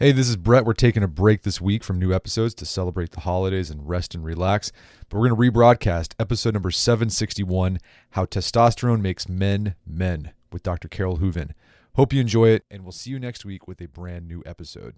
Hey, this is Brett. We're taking a break this week from new episodes to celebrate the holidays and rest and relax. But we're going to rebroadcast episode number 761, How Testosterone Makes Men Men, with Dr. Carole Hooven. Hope you enjoy it, and we'll see you next week with a brand new episode.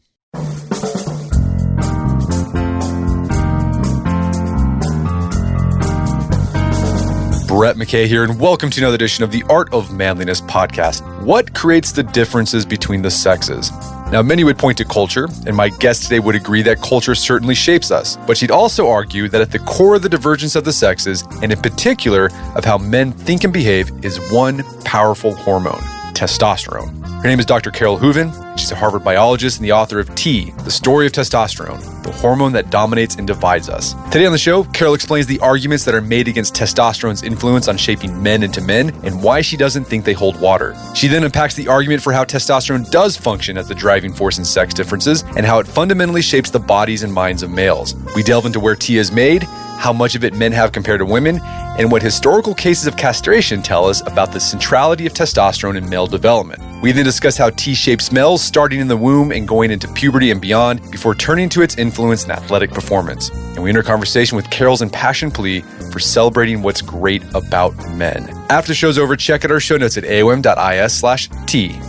Brett McKay here, and welcome to another edition of the Art of Manliness podcast. What creates the differences between the sexes? Now, many would point to culture, and my guest today would agree that culture certainly shapes us. But she'd also argue that at the core of the divergence of the sexes, and in particular of how men think and behave, is one powerful hormone, testosterone. Her name is Dr. Carole Hooven. She's a Harvard biologist and the author of T, The Story of Testosterone, the hormone that dominates and divides us. Today on the show, Carole explains the arguments that are made against testosterone's influence on shaping men into men and why she doesn't think they hold water. She then unpacks the argument for how testosterone does function as the driving force in sex differences and how it fundamentally shapes the bodies and minds of males. We delve into where T is made, how much of it men have compared to women, and what historical cases of castration tell us about the centrality of testosterone in male development. We then discuss how T shapes males starting in the womb and going into puberty and beyond before turning to its influence in athletic performance. And we enter a conversation with Carole's impassioned plea for celebrating what's great about men. After the show's over, check out our show notes at aom.is/T.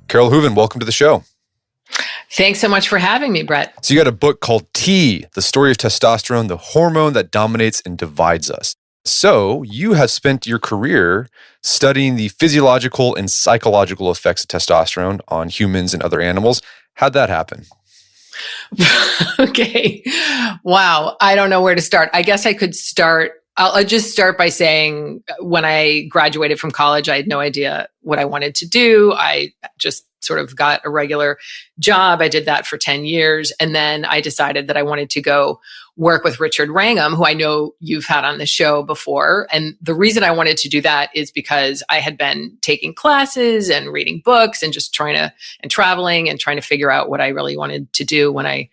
Carole Hooven, welcome to the show. Thanks so much for having me, Brett. So you got a book called T, The Story of Testosterone, the hormone that dominates and divides us. So you have spent your career studying the physiological and psychological effects of testosterone on humans and other animals. How'd that happen? Okay. Wow. I don't know where to start. I guess I could start. I'll just start by saying when I graduated from college, I had no idea what I wanted to do. I just sort of got a regular job. I did that for 10 years. And then I decided that I wanted to go work with Richard Wrangham, who I know you've had on the show before. And the reason I wanted to do that is because I had been taking classes and reading books and just traveling and trying to figure out what I really wanted to do when I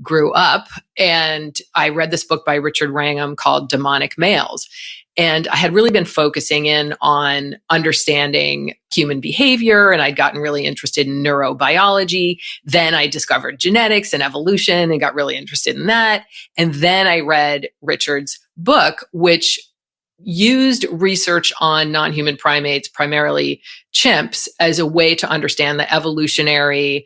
grew up. And I read this book by Richard Wrangham called Demonic Males. And I had really been focusing in on understanding human behavior, and I'd gotten really interested in neurobiology. Then I discovered genetics and evolution and got really interested in that. And then I read Richard's book, which used research on non-human primates, primarily chimps, as a way to understand the evolutionary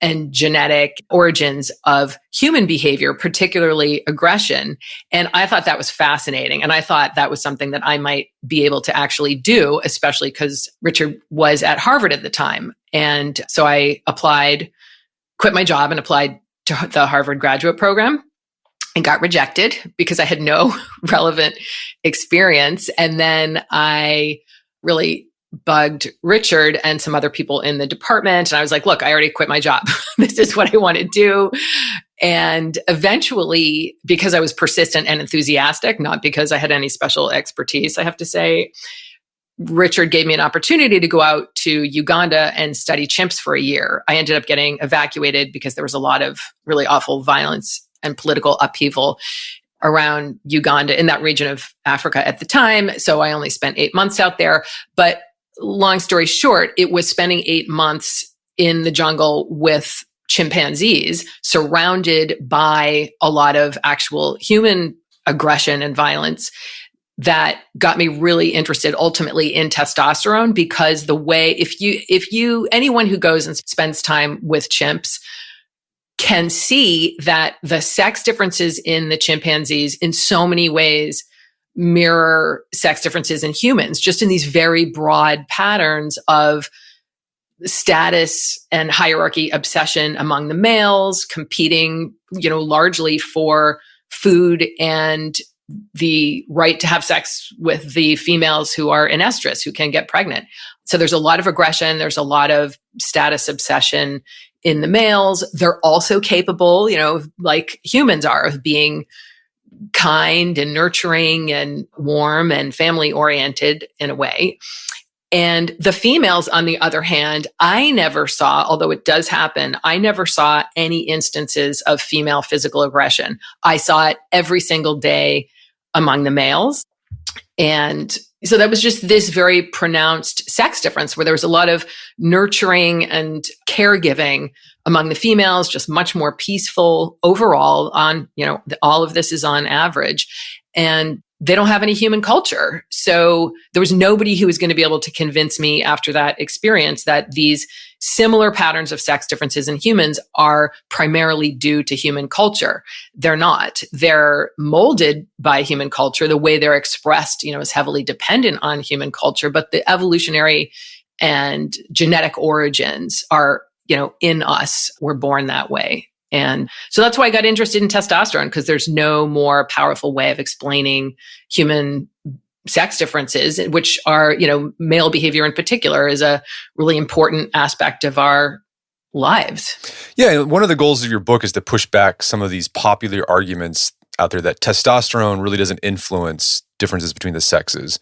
and genetic origins of human behavior, particularly aggression. And I thought that was fascinating. And I thought that was something that I might be able to actually do, especially because Richard was at Harvard at the time. And so I quit my job and applied to the Harvard graduate program and got rejected because I had no relevant experience. And then I really bugged Richard and some other people in the department. And I was like, look, I already quit my job. This is what I want to do. And eventually, because I was persistent and enthusiastic, not because I had any special expertise, I have to say, Richard gave me an opportunity to go out to Uganda and study chimps for a year. I ended up getting evacuated because there was a lot of really awful violence and political upheaval around Uganda in that region of Africa at the time. So I only spent 8 months out there. But long story short, it was spending 8 months in the jungle with chimpanzees, surrounded by a lot of actual human aggression and violence, that got me really interested ultimately in testosterone. Because the way, anyone who goes and spends time with chimps can see that the sex differences in the chimpanzees in so many ways mirror sex differences in humans, just in these very broad patterns of status and hierarchy obsession among the males, competing, largely for food and the right to have sex with the females who are in estrus, who can get pregnant. So there's a lot of aggression. There's a lot of status obsession in the males. They're also capable, like humans are, of being kind and nurturing and warm and family oriented in a way. And the females, on the other hand, I never saw, although it does happen, I never saw any instances of female physical aggression. I saw it every single day among the males. And so that was just this very pronounced sex difference where there was a lot of nurturing and caregiving among the females, just much more peaceful overall on, all of this is on average. And they don't have any human culture. So there was nobody who was going to be able to convince me after that experience that these similar patterns of sex differences in humans are primarily due to human culture. They're not. They're molded by human culture. The way they're expressed, is heavily dependent on human culture, but the evolutionary and genetic origins are, in us. We're born that way. And so that's why I got interested in testosterone, because there's no more powerful way of explaining human sex differences, which are, male behavior in particular is a really important aspect of our lives. Yeah. One of the goals of your book is to push back some of these popular arguments out there that testosterone really doesn't influence differences between the sexes.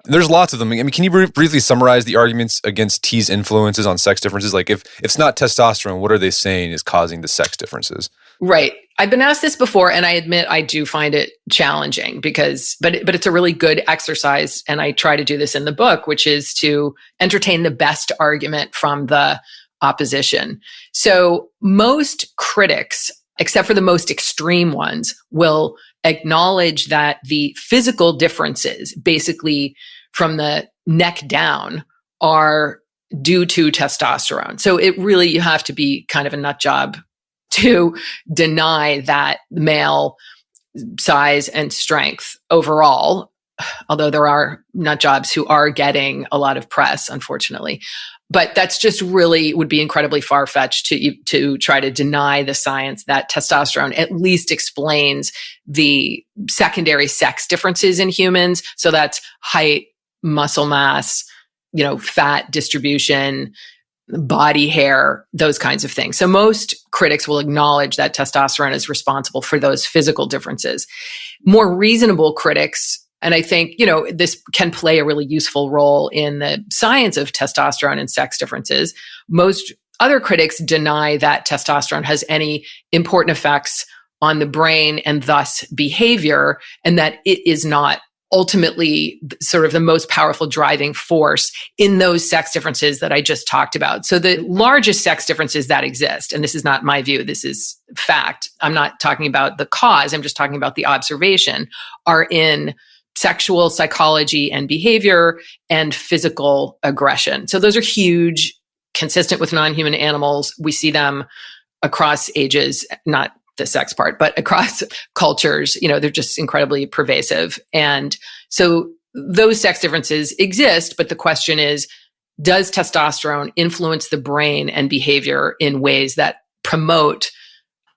There's lots of them. I mean, can you briefly summarize the arguments against T's influences on sex differences? Like if it's not testosterone, what are they saying is causing the sex differences? Right. I've been asked this before, and I admit I do find it challenging but it's a really good exercise. And I try to do this in the book, which is to entertain the best argument from the opposition. So most critics, except for the most extreme ones, will acknowledge that the physical differences, basically from the neck down, are due to testosterone. So you have to be kind of a nut job to deny that male size and strength overall, although there are nut jobs who are getting a lot of press, unfortunately. But that's just really would be incredibly far-fetched to try to deny the science that testosterone at least explains the secondary sex differences in humans. So that's height, muscle mass, fat distribution, body hair, those kinds of things. So most critics will acknowledge that testosterone is responsible for those physical differences. More reasonable critics, and I think, this can play a really useful role in the science of testosterone and sex differences. Most other critics deny that testosterone has any important effects on the brain and thus behavior, and that it is not ultimately sort of the most powerful driving force in those sex differences that I just talked about. So the largest sex differences that exist, and this is not my view, this is fact. I'm not talking about the cause, I'm just talking about the observation, are in sexual psychology and behavior and physical aggression. So those are huge, consistent with non-human animals. We see them across ages, not the sex part, but across cultures. They're just incredibly pervasive. And so those sex differences exist, but the question is, does testosterone influence the brain and behavior in ways that promote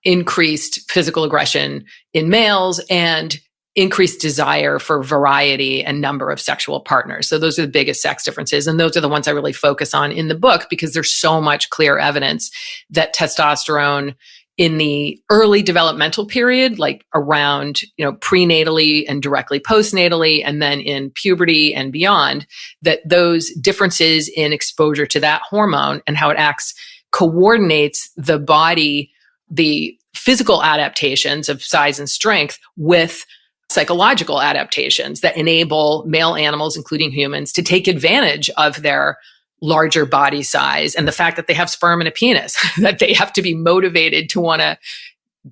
increased physical aggression in males and increased desire for variety and number of sexual partners? So those are the biggest sex differences. And those are the ones I really focus on in the book, because there's so much clear evidence that testosterone in the early developmental period, like around, prenatally and directly postnatally, and then in puberty and beyond, that those differences in exposure to that hormone and how it acts coordinates the body, the physical adaptations of size and strength with psychological adaptations that enable male animals, including humans, to take advantage of their larger body size and the fact that they have sperm and a penis, that they have to be motivated to want to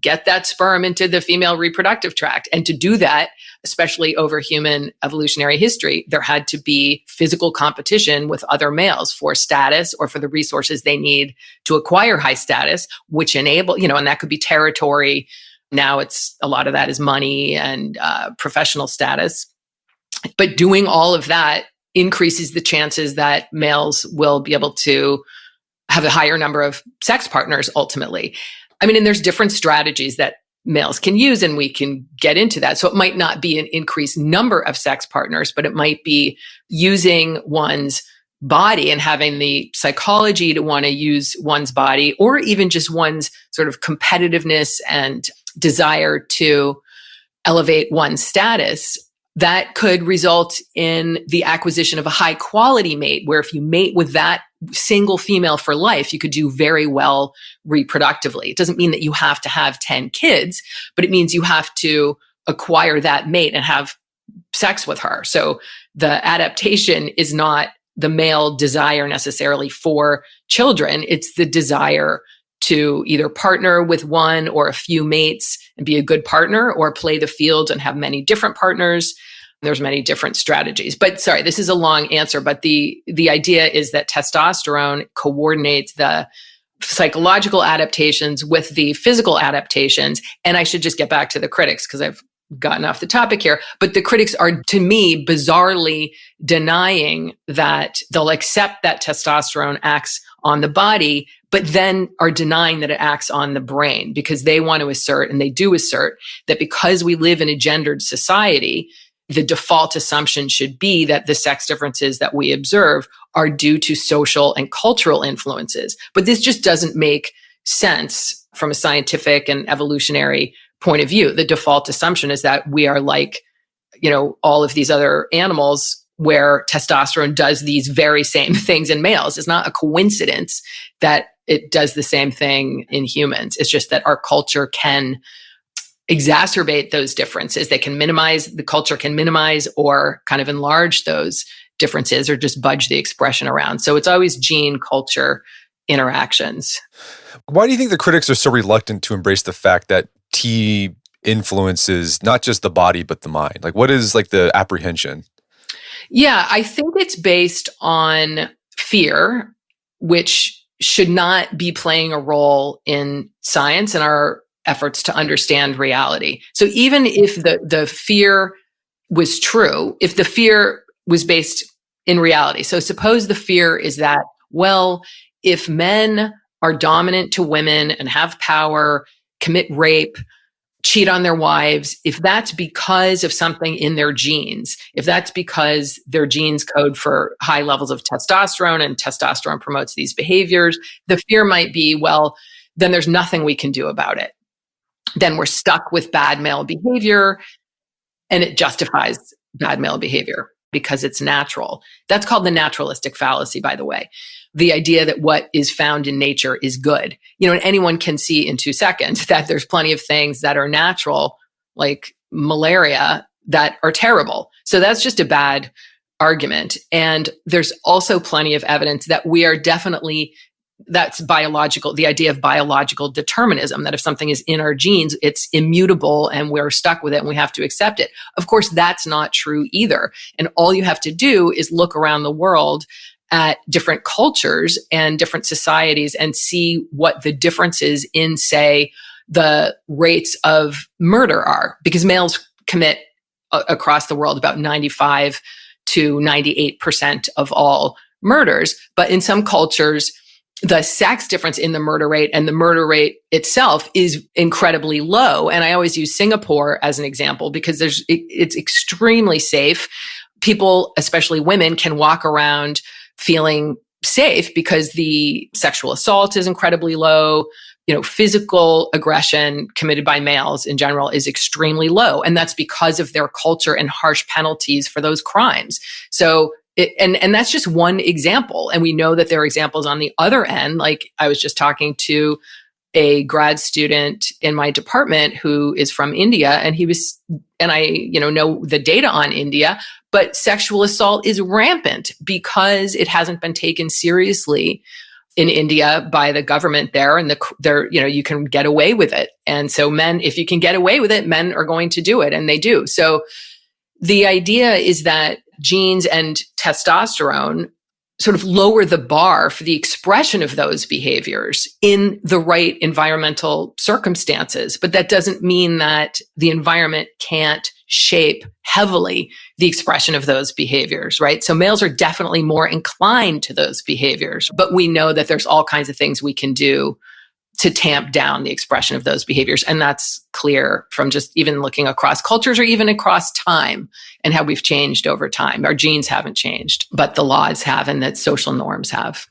get that sperm into the female reproductive tract. And to do that, especially over human evolutionary history, there had to be physical competition with other males for status or for the resources they need to acquire high status, which enable, and that could be territory. Now it's a lot of that is money and professional status. But doing all of that increases the chances that males will be able to have a higher number of sex partners ultimately. And there's different strategies that males can use, and we can get into that. So it might not be an increased number of sex partners, but it might be using one's body and having the psychology to want to use one's body, or even just one's sort of competitiveness and desire to elevate one's status that could result in the acquisition of a high quality mate, where if you mate with that single female for life, you could do very well reproductively. It doesn't mean that you have to have 10 kids, but it means you have to acquire that mate and have sex with her. So the adaptation is not the male desire necessarily for children. It's the desire to either partner with one or a few mates and be a good partner, or play the field and have many different partners. There's many different strategies. But sorry, this is a long answer, but the idea is that testosterone coordinates the psychological adaptations with the physical adaptations. And I should just get back to the critics because I've gotten off the topic here, but the critics are, to me, bizarrely denying that they'll accept that testosterone acts on the body, but then are denying that it acts on the brain, because they want to assert, and they do assert, that because we live in a gendered society, the default assumption should be that the sex differences that we observe are due to social and cultural influences. But this just doesn't make sense from a scientific and evolutionary point of view. The default assumption is that we are like, all of these other animals where testosterone does these very same things in males. It's not a coincidence that it does the same thing in humans. It's just that our culture can exacerbate those differences. The culture can minimize or kind of enlarge those differences, or just budge the expression around. So it's always gene culture interactions. Why do you think the critics are so reluctant to embrace the fact that T influences not just the body, but the mind? Like, what is like the apprehension? Yeah, I think it's based on fear, which should not be playing a role in science and our efforts to understand reality. So even if the fear was true, if the fear was based in reality, so suppose the fear is that, well, if men are dominant to women and have power, commit rape, cheat on their wives, if that's because of something in their genes, if that's because their genes code for high levels of testosterone and testosterone promotes these behaviors, the fear might be, well, then there's nothing we can do about it. Then we're stuck with bad male behavior, and it justifies bad male behavior because it's natural. That's called the naturalistic fallacy, by the way. The idea that what is found in nature is good. And anyone can see in 2 seconds that there's plenty of things that are natural, like malaria, that are terrible. So that's just a bad argument. And there's also plenty of evidence that we are definitely, that's biological, the idea of biological determinism, that if something is in our genes, it's immutable and we're stuck with it and we have to accept it. Of course, that's not true either. And all you have to do is look around the world at different cultures and different societies and see what the differences in, say, the rates of murder are. Because males commit across the world about 95 to 98% of all murders. But in some cultures, the sex difference in the murder rate and the murder rate itself is incredibly low. And I always use Singapore as an example because it's extremely safe. People, especially women, can walk around feeling safe because the sexual assault is incredibly low. Physical aggression committed by males in general is extremely low. And that's because of their culture and harsh penalties for those crimes. So and that's just one example. And we know that there are examples on the other end. Like I was just talking to a grad student in my department who is from India, and I know the data on India, but sexual assault is rampant because it hasn't been taken seriously in India by the government there, and you can get away with it. And so men, if you can get away with it, men are going to do it, and they do. So the idea is that genes and testosterone sort of lower the bar for the expression of those behaviors in the right environmental circumstances. But that doesn't mean that the environment can't shape heavily the expression of those behaviors, right? So males are definitely more inclined to those behaviors, but we know that there's all kinds of things we can do to tamp down the expression of those behaviors. And that's clear from just even looking across cultures or even across time and how we've changed over time. Our genes haven't changed, but the laws have, and that social norms have.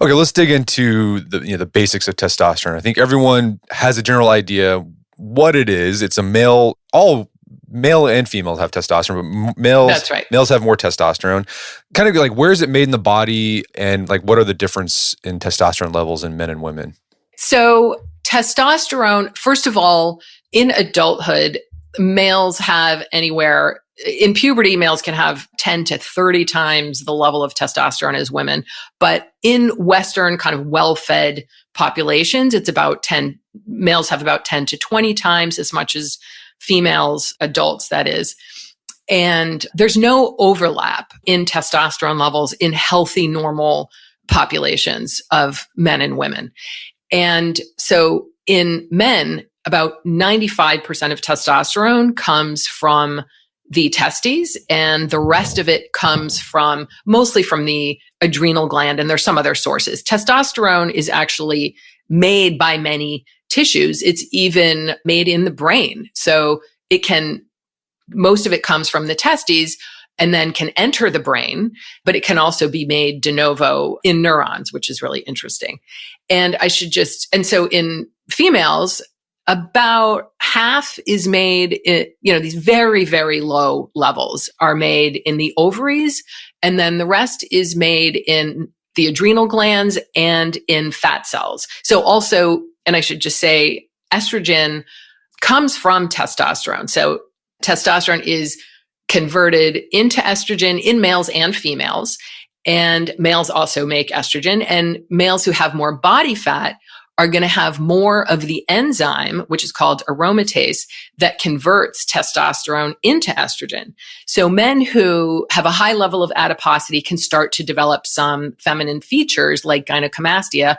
Okay, let's dig into the basics of testosterone. I think everyone has a general idea what it is. It's all male and female have testosterone, but males, That's right. males have more testosterone. Kind of like, where is it made in the body, and like, what are the difference in testosterone levels in men and women? So testosterone, first of all, in adulthood, males have anywhere in puberty, males can have 10 to 30 times the level of testosterone as women. But in Western kind of well-fed populations, it's about 10, males have about 10 to 20 times as much as females, adults, that is. And there's no overlap in testosterone levels in healthy, normal populations of men and women. And so in men, about 95% of testosterone comes from the testes, and the rest of it comes from mostly from the adrenal gland, and there's some other sources. Testosterone is actually made by many tissues. It's even made in the brain. So most of it comes from the testes and then can enter the brain, but it can also be made de novo in neurons, which is really interesting. And so in females, about half is made, these very, very low levels are made in the ovaries, and then the rest is made in the adrenal glands and in fat cells. So also, and I should just say, estrogen comes from testosterone. So testosterone is converted into estrogen in males and females, and males also make estrogen, and males who have more body fat are going to have more of the enzyme, which is called aromatase, that converts testosterone into estrogen. So men who have a high level of adiposity can start to develop some feminine features like gynecomastia,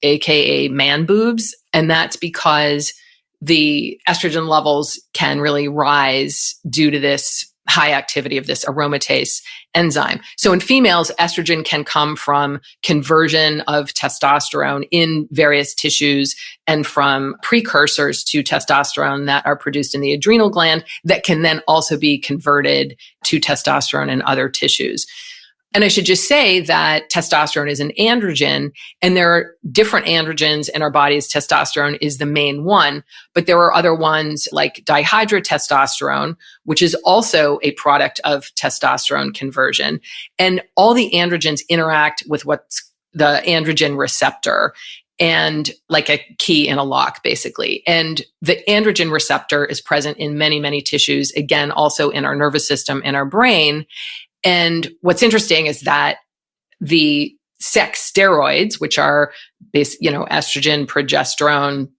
aka man boobs. And that's because the estrogen levels can really rise due to this high activity of this aromatase enzyme. So in females, estrogen can come from conversion of testosterone in various tissues and from precursors to testosterone that are produced in the adrenal gland that can then also be converted to testosterone in other tissues. And I should just say that testosterone is an androgen, and there are different androgens in our bodies. Testosterone is the main one, but there are other ones like dihydrotestosterone, which is also a product of testosterone conversion. And all the androgens interact with what's the androgen receptor, and like a key in a lock, basically. And the androgen receptor is present in many, many tissues, again, also in our nervous system and our brain. And what's interesting is that the sex steroids, which are estrogen, progesterone,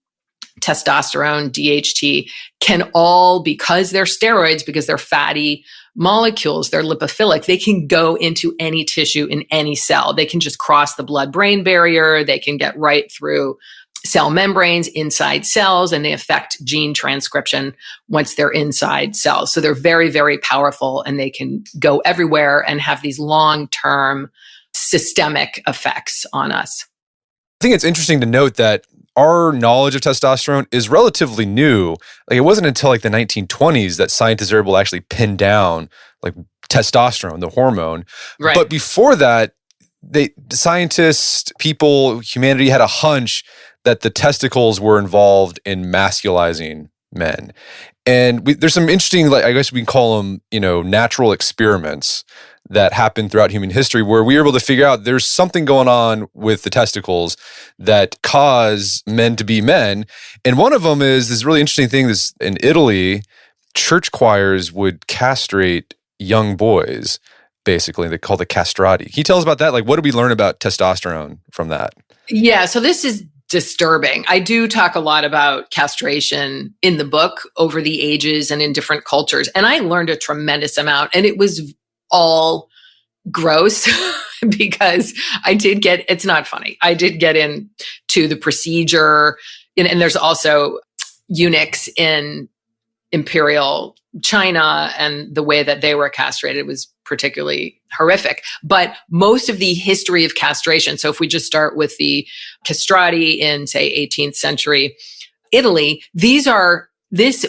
testosterone, DHT, can all, because they're steroids, because they're fatty molecules, they're lipophilic, they can go into any tissue in any cell. They can just cross the blood-brain barrier. They can get right through cell membranes inside cells, and they affect gene transcription once they're inside cells. So they're very, very powerful, and they can go everywhere and have these long-term systemic effects on us. I think it's interesting to note that our knowledge of testosterone is relatively new. Like, it wasn't until like the 1920s that scientists were able to actually pin down like testosterone, the hormone. Right. But before that, scientists, people, humanity had a hunch that the testicles were involved in masculizing men. And there's some interesting, like, I guess we can call them, natural experiments that happened throughout human history where we were able to figure out there's something going on with the testicles that cause men to be men. And one of them is this really interesting thing. This in Italy, church choirs would castrate young boys, basically. They call it castrati. Can you tell us about that? Like, what did we learn about testosterone from that? Yeah, so this is disturbing. I do talk a lot about castration in the book over the ages and in different cultures. And I learned a tremendous amount, and it was all gross because it's not funny. I did get into the procedure, and there's also eunuchs in imperial China, and the way that they were castrated was particularly horrific. But most of the history of castration, so if we just start with the castrati in, say, 18th century Italy,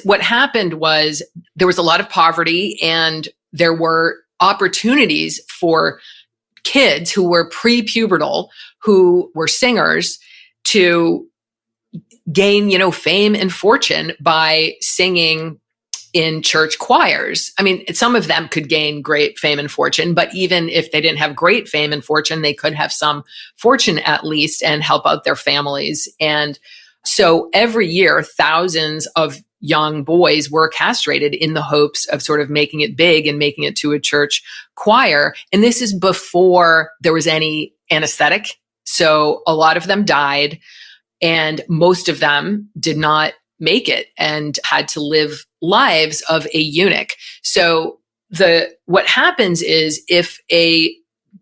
what happened was there was a lot of poverty, and there were opportunities for kids who were pre-pubertal, who were singers, to gain, fame and fortune by singing in church choirs. I mean, some of them could gain great fame and fortune, but even if they didn't have great fame and fortune, they could have some fortune at least and help out their families. And so every year, thousands of young boys were castrated in the hopes of sort of making it big and making it to a church choir. And this is before there was any anesthetic. So a lot of them died, and most of them did not make it and had to live lives of a eunuch. So what happens is if a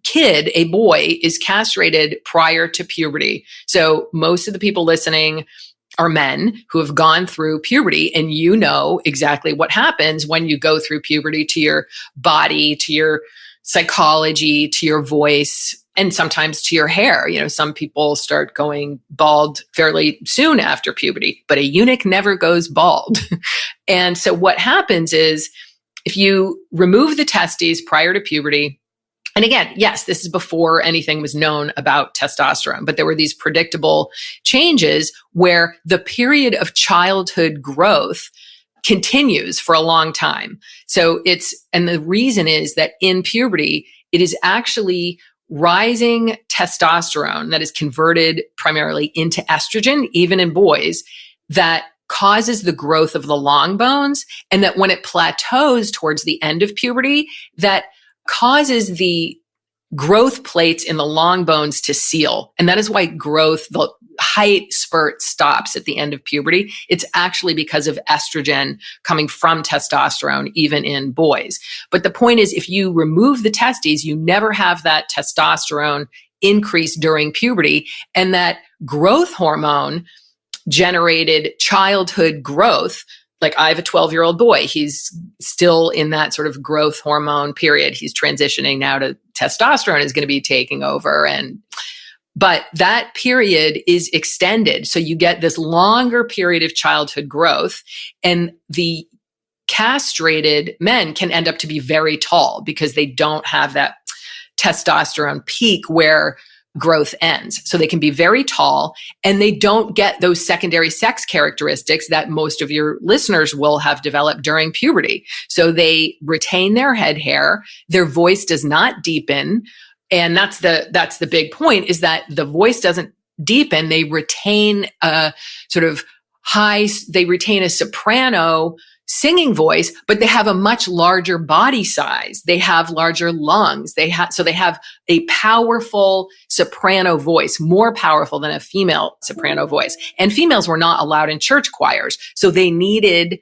kid, a boy, is castrated prior to puberty. So most of the people listening are men who have gone through puberty, and you know exactly what happens when you go through puberty to your body, to your psychology, to your voice, and sometimes to your hair. You know, some people start going bald fairly soon after puberty, but a eunuch never goes bald. And so what happens is if you remove the testes prior to puberty, and again, yes, this is before anything was known about testosterone, but there were these predictable changes where the period of childhood growth continues for a long time. So and the reason is that in puberty, it is actually rising testosterone that is converted primarily into estrogen, even in boys, that causes the growth of the long bones, and that when it plateaus towards the end of puberty, that causes the growth plates in the long bones to seal. And that is why the height spurt stops at the end of puberty. It's actually because of estrogen coming from testosterone, even in boys. But the point is, if you remove the testes, you never have that testosterone increase during puberty. And that growth hormone generated childhood growth. Like I have a 12-year-old boy. He's still in that sort of growth hormone period. He's transitioning now to testosterone is going to be taking over. But that period is extended. So you get this longer period of childhood growth, and the castrated men can end up to be very tall because they don't have that testosterone peak where growth ends. So they can be very tall, and they don't get those secondary sex characteristics that most of your listeners will have developed during puberty. So they retain their head hair, their voice does not deepen. And that's the big point, is that the voice doesn't deepen. They retain a sort of they retain a soprano singing voice, but they have a much larger body size. They have larger lungs. So they have a powerful soprano voice, more powerful than a female soprano voice. And females were not allowed in church choirs. So they needed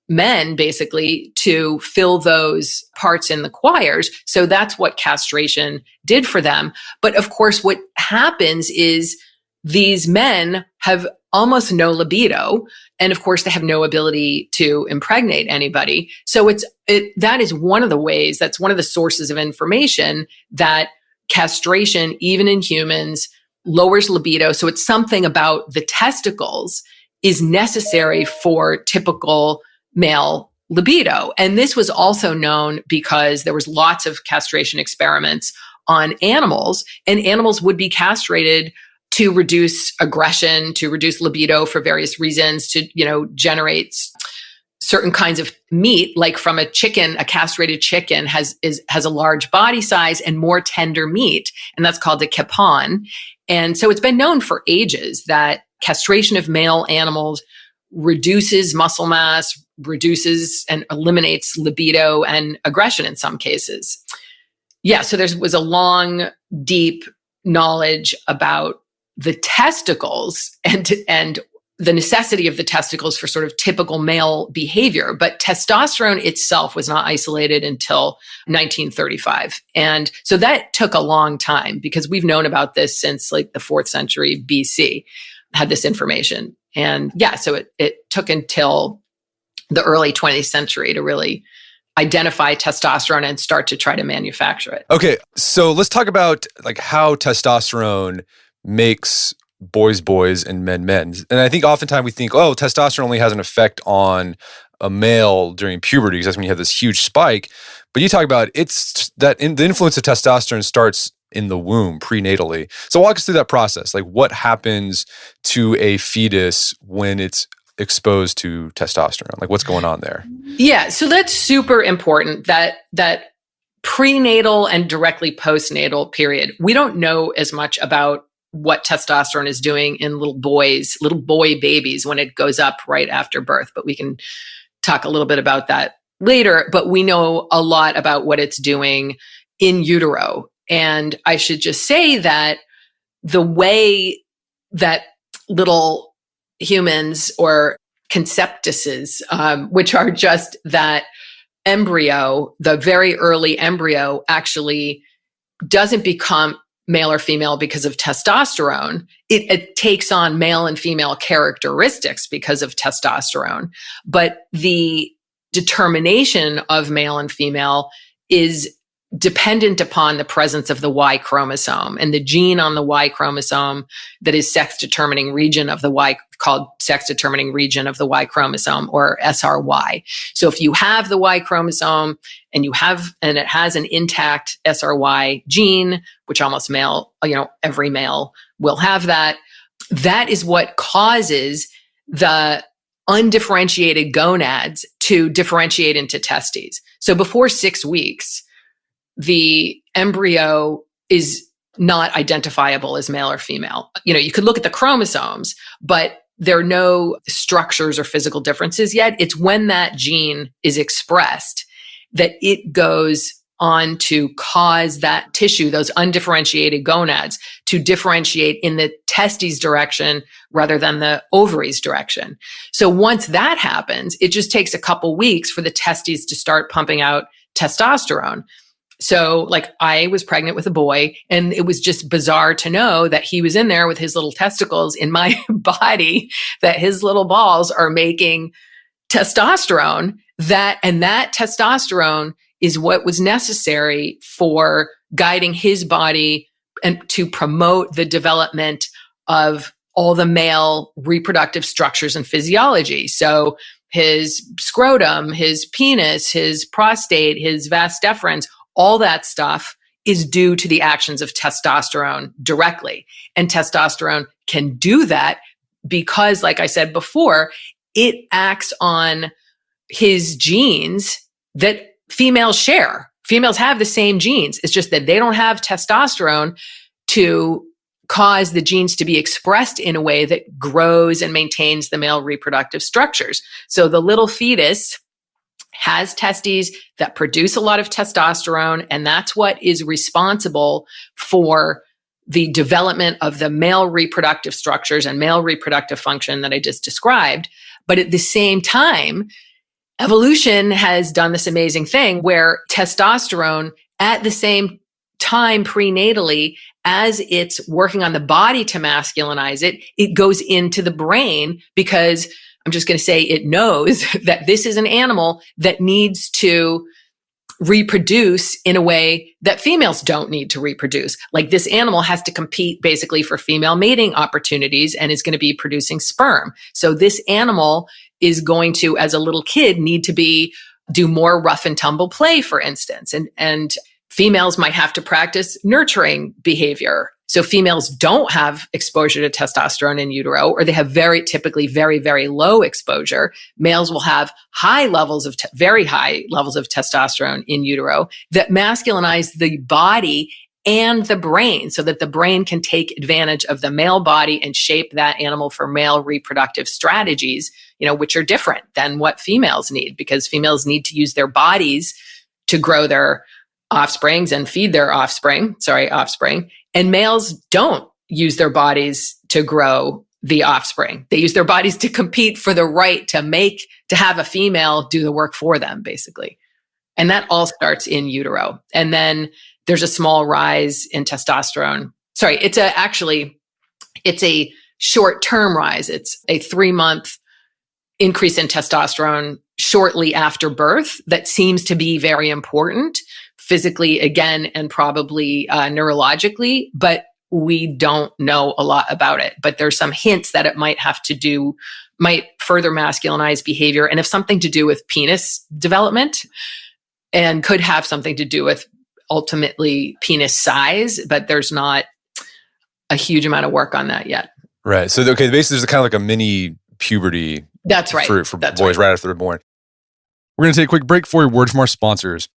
men basically to fill those parts in the choirs. So that's what castration did for them. But of course, what happens is these men have almost no libido. And of course, they have no ability to impregnate anybody. So that is one of the ways, that's one of the sources of information that castration, even in humans, lowers libido. So it's something about the testicles is necessary for typical male libido. And this was also known because there was lots of castration experiments on animals, and animals would be castrated to reduce aggression, to reduce libido for various reasons, to, generate certain kinds of meat, like from a chicken. A castrated chicken has a large body size and more tender meat, and that's called a capon. And so it's been known for ages that castration of male animals reduces muscle mass, reduces and eliminates libido and aggression in some cases. Yeah, so there was a long, deep knowledge about the testicles and the necessity of the testicles for sort of typical male behavior. But testosterone itself was not isolated until 1935. And so that took a long time, because we've known about this since like the 4th century BC, had this information. And yeah, so it took until the early 20th century to really identify testosterone and start to try to manufacture it. Okay, so let's talk about like how testosterone makes boys and men. And I think oftentimes we think, testosterone only has an effect on a male during puberty, because that's when you have this huge spike. But you talk about the influence of testosterone starts in the womb prenatally. So walk us through that process. Like what happens to a fetus when it's exposed to testosterone? Like what's going on there? Yeah, so that's super important, that prenatal and directly postnatal period. We don't know as much about what testosterone is doing in little boy babies when it goes up right after birth, but we can talk a little bit about that later. But we know a lot about what it's doing in utero. And I should just say that the way that little humans or conceptuses, which are just that embryo, the very early embryo actually doesn't become male or female because of testosterone. It takes on male and female characteristics because of testosterone. But the determination of male and female is dependent upon the presence of the Y chromosome, and the gene on the Y chromosome that is sex determining region of the Y, called sex determining region of the Y chromosome, or SRY. So if you have the Y chromosome and it has an intact SRY gene, which every male will have that is what causes the undifferentiated gonads to differentiate into testes. So before 6 weeks, the embryo is not identifiable as male or female. You could look at the chromosomes, but there are no structures or physical differences yet. It's when that gene is expressed that it goes on to cause that tissue, those undifferentiated gonads, to differentiate in the testes direction rather than the ovaries direction. So once that happens, it just takes a couple weeks for the testes to start pumping out testosterone. So I was pregnant with a boy, and it was just bizarre to know that he was in there with his little testicles in my body, that his little balls are making testosterone, that testosterone is what was necessary for guiding his body and to promote the development of all the male reproductive structures and physiology. So his scrotum, his penis, his prostate, his vas deferens, all that stuff is due to the actions of testosterone directly. And testosterone can do that because, like I said before, it acts on his genes that females share. Females have the same genes. It's just that they don't have testosterone to cause the genes to be expressed in a way that grows and maintains the male reproductive structures. So the little fetus has testes that produce a lot of testosterone, and that's what is responsible for the development of the male reproductive structures and male reproductive function that I just described. But at the same time, evolution has done this amazing thing where testosterone, at the same time prenatally, as it's working on the body to masculinize it, it goes into the brain, because I'm just going to say it knows that this is an animal that needs to reproduce in a way that females don't need to reproduce. Like, this animal has to compete basically for female mating opportunities and is going to be producing sperm. So this animal is going to, as a little kid, need to do more rough and tumble play, for instance. And females might have to practice nurturing behavior. So females don't have exposure to testosterone in utero, or they have typically very, very low exposure. Males will have very high levels of testosterone in utero that masculinize the body and the brain, so that the brain can take advantage of the male body and shape that animal for male reproductive strategies, which are different than what females need, because females need to use their bodies to grow their offspring and feed their offspring. And males don't use their bodies to grow the offspring. They use their bodies to compete for the right to have a female do the work for them, basically. And that all starts in utero. And then there's a small rise in testosterone. Sorry, it's a short-term rise. It's a 3-month increase in testosterone shortly after birth that seems to be very important physically, again, and probably neurologically, but we don't know a lot about it. But there's some hints that it might further masculinize behavior and have something to do with penis development, and could have something to do with ultimately penis size, but there's not a huge amount of work on that yet. Right. So, okay, basically there's kind of like a mini puberty That's right. For boys right after they're born. We're going to take a quick break for a word from our sponsors.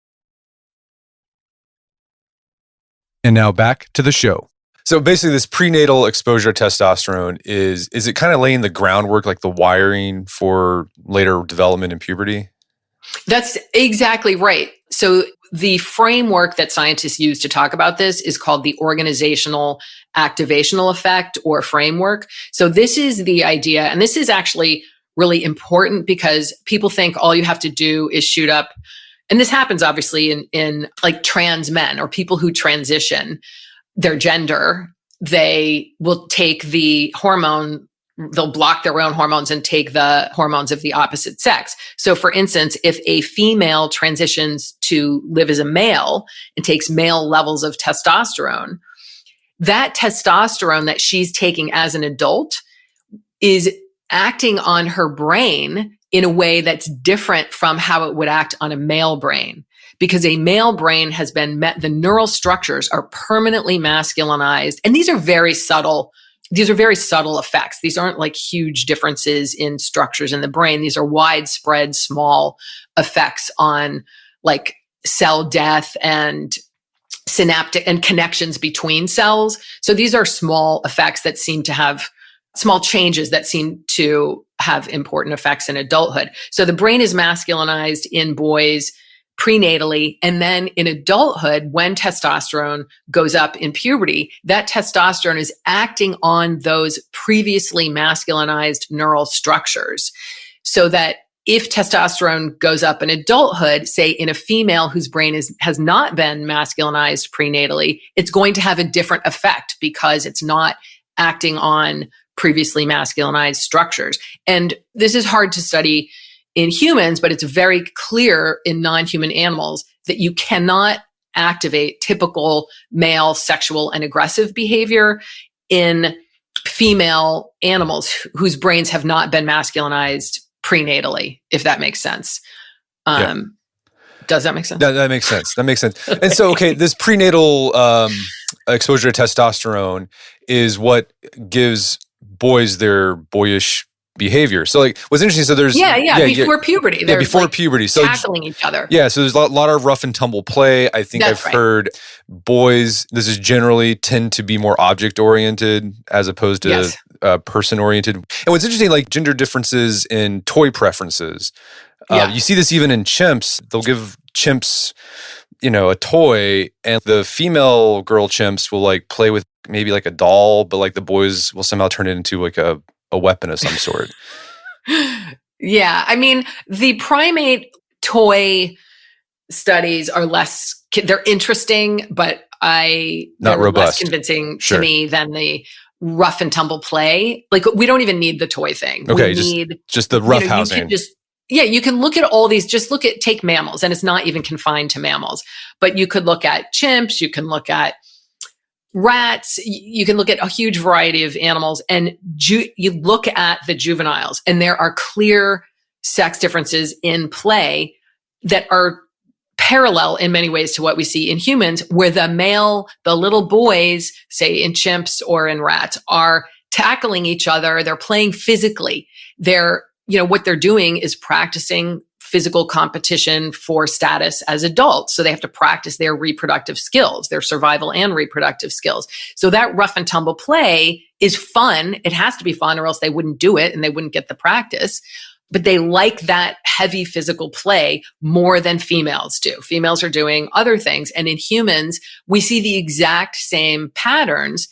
And now back to the show. So basically this prenatal exposure to testosterone is it kind of laying the groundwork, like the wiring for later development in puberty? That's exactly right. So the framework that scientists use to talk about this is called the organizational activational effect or framework. So this is the idea, and this is actually really important because people think all you have to do is shoot up. And this happens obviously in like trans men or people who transition their gender. They will take the hormone, they'll block their own hormones and take the hormones of the opposite sex. So for instance, if a female transitions to live as a male and takes male levels of testosterone, that testosterone that she's taking as an adult is acting on her brain in a way that's different from how it would act on a male brain. Because a male brain has been the neural structures are permanently masculinized. And these are very subtle effects. These aren't like huge differences in structures in the brain. These are widespread, small effects on like cell death and synaptic and connections between cells. So these are small effects that seem to have small changes that seem to have important effects in adulthood. So the brain is masculinized in boys prenatally. And then in adulthood, when testosterone goes up in puberty, that testosterone is acting on those previously masculinized neural structures. So that if testosterone goes up in adulthood, say in a female whose brain has not been masculinized prenatally, it's going to have a different effect because it's not acting on previously masculinized structures. And this is hard to study in humans, but it's very clear in non-human animals that you cannot activate typical male sexual and aggressive behavior in female animals whose brains have not been masculinized prenatally, if that makes sense. Does that make sense? That makes sense. That makes sense. And so, okay, this prenatal exposure to testosterone is what gives boys their boyish behavior. So like what's interesting, so there's before puberty. Yeah, before like puberty. So tackling each other. Yeah, so there's a lot of rough and tumble play. I think I've heard boys, this is generally tend to be more object oriented as opposed to person oriented. And what's interesting, like gender differences in toy preferences. You see this even in chimps. They'll give chimps, a toy, and the female girl chimps will like play with maybe like a doll, but like the boys will somehow turn it into like a weapon of some sort. Yeah. I mean, the primate toy studies are they're interesting, but not robust. Less convincing to me than the rough and tumble play. Like we don't even need the toy thing. Okay. Just the rough housing. You can look at all these, take mammals, and it's not even confined to mammals, but you could look at chimps, you can look at rats, you can look at a huge variety of animals, and you look at the juveniles, and there are clear sex differences in play that are parallel in many ways to what we see in humans, where the little boys, say in chimps or in rats, are tackling each other, they're playing physically, what they're doing is practicing physical competition for status as adults. So they have to practice their reproductive skills, their survival and reproductive skills. So that rough and tumble play is fun. It has to be fun or else they wouldn't do it and they wouldn't get the practice. But they like that heavy physical play more than females do. Females are doing other things. And in humans, we see the exact same patterns.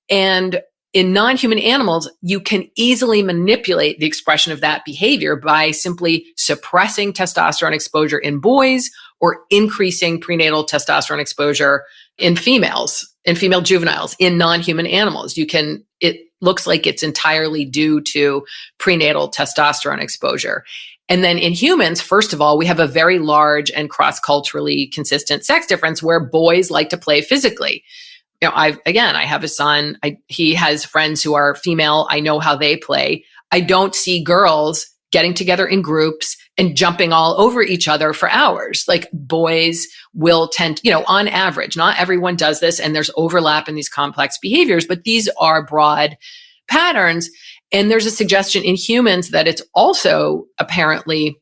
And in non-human animals, you can easily manipulate the expression of that behavior by simply suppressing testosterone exposure in boys or increasing prenatal testosterone exposure in females, in female juveniles, in non-human animals. It looks like it's entirely due to prenatal testosterone exposure. And then in humans, first of all, we have a very large and cross-culturally consistent sex difference where boys like to play physically. I have a son. He has friends who are female. I know how they play. I don't see girls getting together in groups and jumping all over each other for hours. Like boys will tend, on average, not everyone does this, and there's overlap in these complex behaviors, but these are broad patterns. And there's a suggestion in humans that it's also apparently,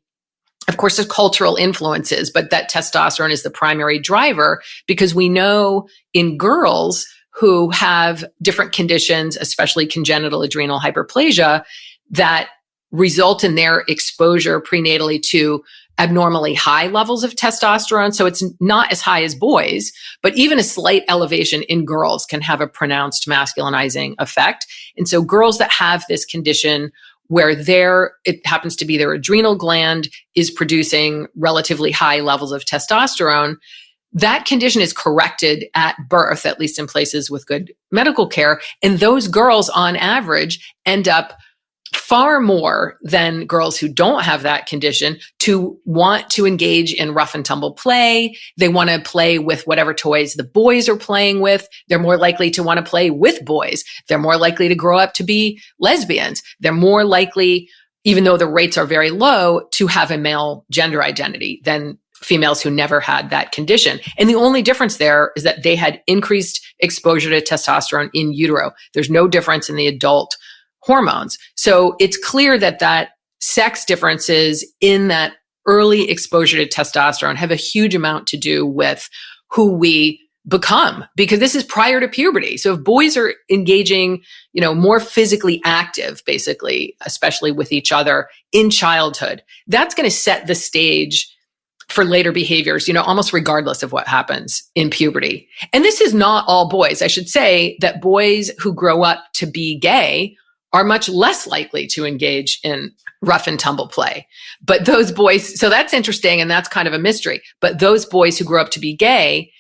of course, there's cultural influences, but that testosterone is the primary driver, because we know in girls who have different conditions, especially congenital adrenal hyperplasia, that result in their exposure prenatally to abnormally high levels of testosterone. So it's not as high as boys, but even a slight elevation in girls can have a pronounced masculinizing effect. And so girls that have this condition where it happens to be their adrenal gland is producing relatively high levels of testosterone, that condition is corrected at birth, at least in places with good medical care. And those girls on average end up far more than girls who don't have that condition to want to engage in rough and tumble play. They want to play with whatever toys the boys are playing with. They're more likely to want to play with boys. They're more likely to grow up to be lesbians. They're more likely, even though the rates are very low, to have a male gender identity than females who never had that condition. And the only difference there is that they had increased exposure to testosterone in utero. There's no difference in the adult hormones. So it's clear that sex differences in that early exposure to testosterone have a huge amount to do with who we become, because this is prior to puberty. So if boys are engaging, more physically active, basically, especially with each other in childhood, that's going to set the stage for later behaviors, almost regardless of what happens in puberty. And this is not all boys. I should say that boys who grow up to be gay are much less likely to engage in rough and tumble play. But those boys, so that's interesting, and that's kind of a mystery. But those boys who grow up to be gay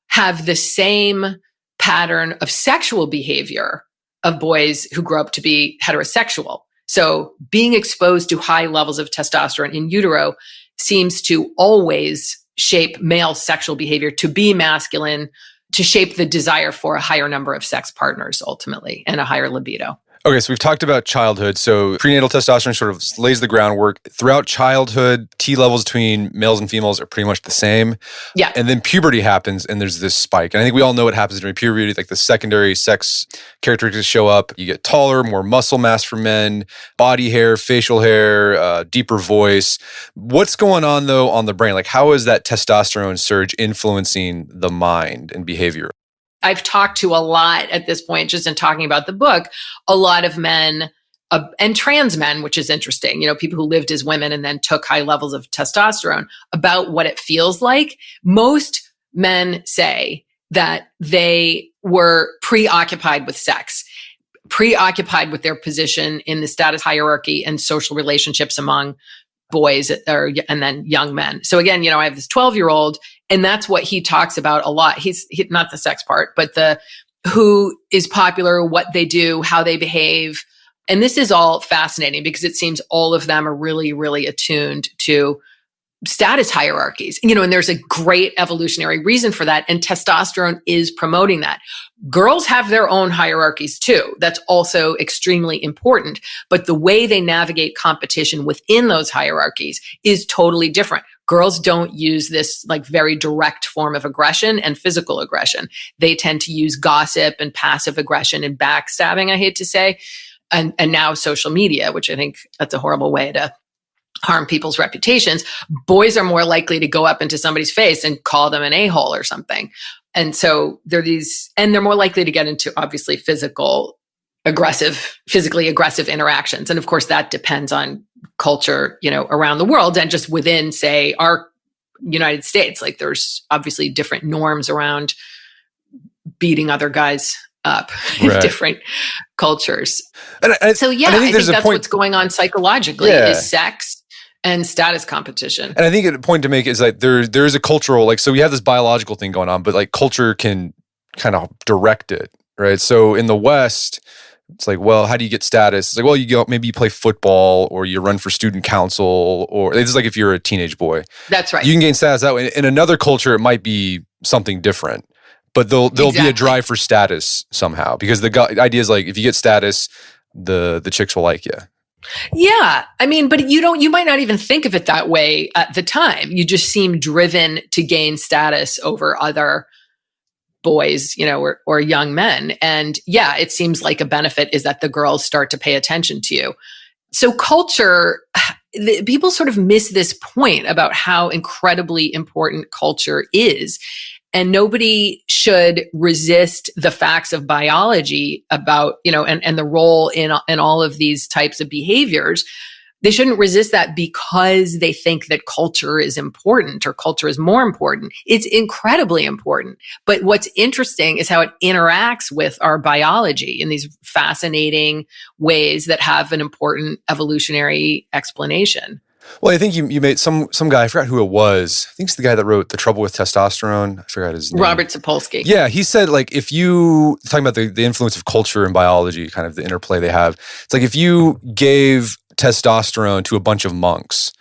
have the same pattern of sexual behavior of boys who grow up to be heterosexual. So being exposed to high levels of testosterone in utero seems to always shape male sexual behavior to be masculine, to shape the desire for a higher number of sex partners ultimately, and a higher libido. Okay, so we've talked about childhood. So prenatal testosterone sort of lays the groundwork. Throughout childhood, T levels between males and females are pretty much the same. Yeah. And then puberty happens and there's this spike. And I think we all know what happens during puberty, like the secondary sex characteristics show up. You get taller, more muscle mass for men, body hair, facial hair, deeper voice. What's going on though on the brain? Like how is that testosterone surge influencing the mind and behavior? I've talked to a lot at this point, just in talking about the book, a lot of men and trans men, which is interesting, people who lived as women and then took high levels of testosterone, about what it feels like. Most men say that they were preoccupied with sex, preoccupied with their position in the status hierarchy and social relationships among boys and then young men. So again, I have this 12-year-old, and that's what he talks about a lot. He's not the sex part, but the who is popular, what they do, how they behave. And this is all fascinating because it seems all of them are really, really attuned to status hierarchies, and there's a great evolutionary reason for that. And testosterone is promoting that. Girls have their own hierarchies too. That's also extremely important. But the way they navigate competition within those hierarchies is totally different. Girls don't use this like very direct form of aggression and physical aggression. They tend to use gossip and passive aggression and backstabbing, I hate to say, and now social media, which I think that's a horrible way to harm people's reputations. Boys are more likely to go up into somebody's face and call them an a-hole or something. And so they're more likely to get into obviously physically aggressive interactions. And of course that depends on culture, around the world and just within, say, our United States. Like there's obviously different norms around beating other guys up in different cultures. I think that's what's going on psychologically is sex and status competition. And I think a point to make is like there's a cultural, like, so we have this biological thing going on, but like culture can kind of direct it, right? So in the West, it's like, well, how do you get status? It's like, well, maybe you play football or you run for student council, or it's like if you're a teenage boy. That's right. You can gain status that way. In another culture, it might be something different. But there'll be a drive for status somehow, because the idea is like if you get status, the chicks will like you. Yeah. I mean, but you might not even think of it that way at the time. You just seem driven to gain status over other boys, or young men. And yeah, it seems like a benefit is that the girls start to pay attention to you. So culture, people sort of miss this point about how incredibly important culture is. And nobody should resist the facts of biology about, and the role in all of these types of behaviors. They shouldn't resist that because they think that culture is important or culture is more important. It's incredibly important. But what's interesting is how it interacts with our biology in these fascinating ways that have an important evolutionary explanation. Well, I think you made some guy, I forgot who it was. I think it's the guy that wrote The Trouble with Testosterone. I forgot his name. Robert Sapolsky. Yeah, he said, like, if you, talking about the influence of culture and biology, kind of the interplay they have, it's like if you gave testosterone to a bunch of monks,